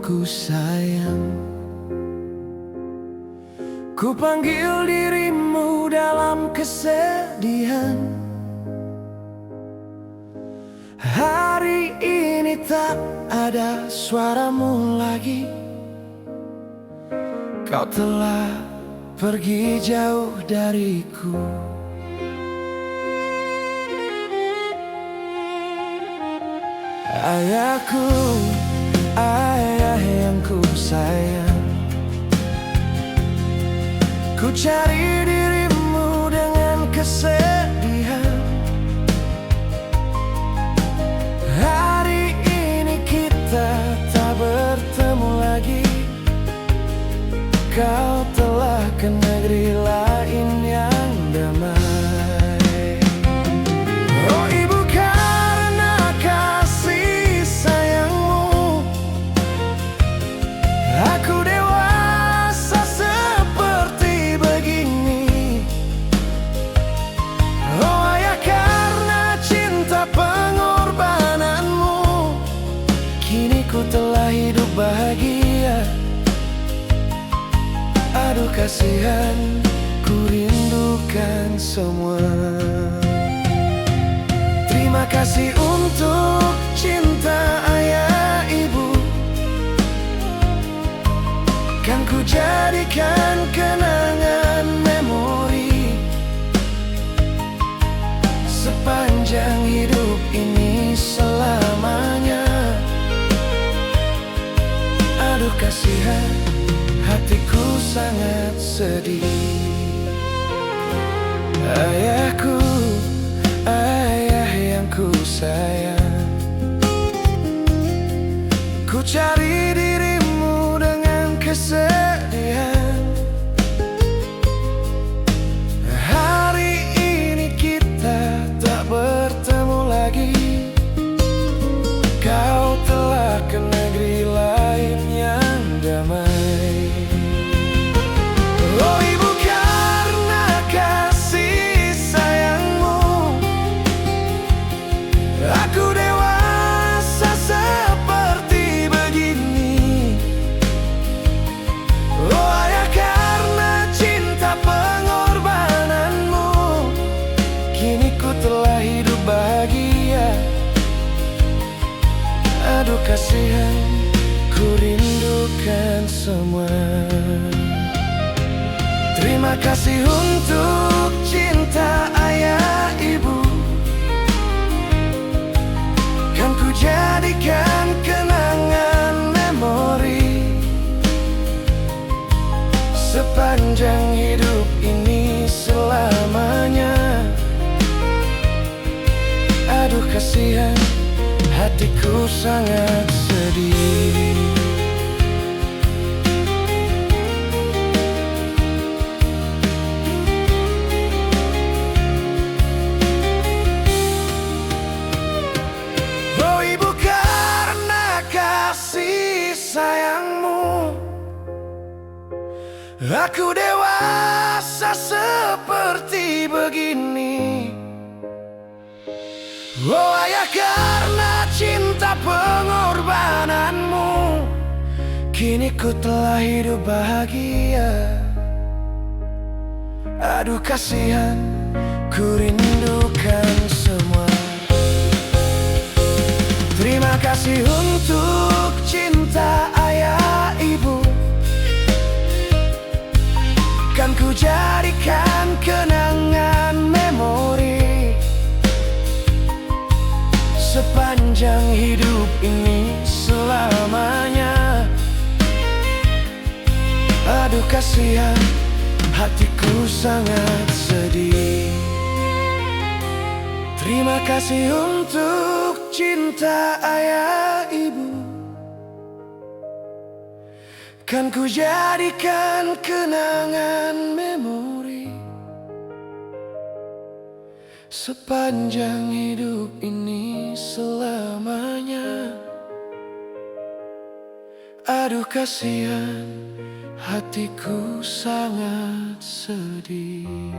ku sayang. Ku panggil dirimu dalam kesedihan. Hari ini tak ada suaramu lagi. Kau telah pergi jauh dariku. Ayahku, ayah yang ku sayang, ku cari dirimu dengan kesedihan. Hari ini kita tak bertemu lagi. Kau telah ke negeri lain yang damai. Oh ibu, karena kasih sayangmu, aku dewasa seperti begini. Oh ayah, karena cinta pengorbananmu, kini ku telah hidup bahagia. Aduh kasihan, ku rindukan semua. Terima kasih untuk cinta ayah ibu, kan ku jadikan kenangan memori sepanjang hidup ini selamanya. Aduh kasihan, hatiku sangat sedih. Ayahku, ayah yang ku sayang, ku cari dirimu dengan kesedihan. Hari ini kita tak bertemu lagi. Kau telah ke negeri lain yang damai. Oh ibu, karena kasih sayangmu, aku dewasa seperti begini. Oh ayah, karena cinta pengorbananmu, kini ku telah hidup bahagia. Aduh kasihan, ku rindukan semua. Terima kasih untuk cinta ayah ibu, kan ku jadikan kenangan memori sepanjang hidup ini selamanya. Aduh kasihan, hatiku sangat sedih. Oh ibu, karena kasih sayangmu, aku dewasa seperti begini. Oh ayah, karena cinta pengorbananmu, kini ku telah hidup bahagia. Aduh kasihan, ku rindukan semua. Terima kasih untuk cinta ayah ibu, kan ku jadikan kenangan memori sepanjang hidup ini selamanya. Aduh kasihan, hatiku sangat sedih. Terima kasih untuk cinta ayah ibu, kan ku jadikan kenangan memori sepanjang hidup ini selamanya. Aduh kasihan, hatiku sangat sedih.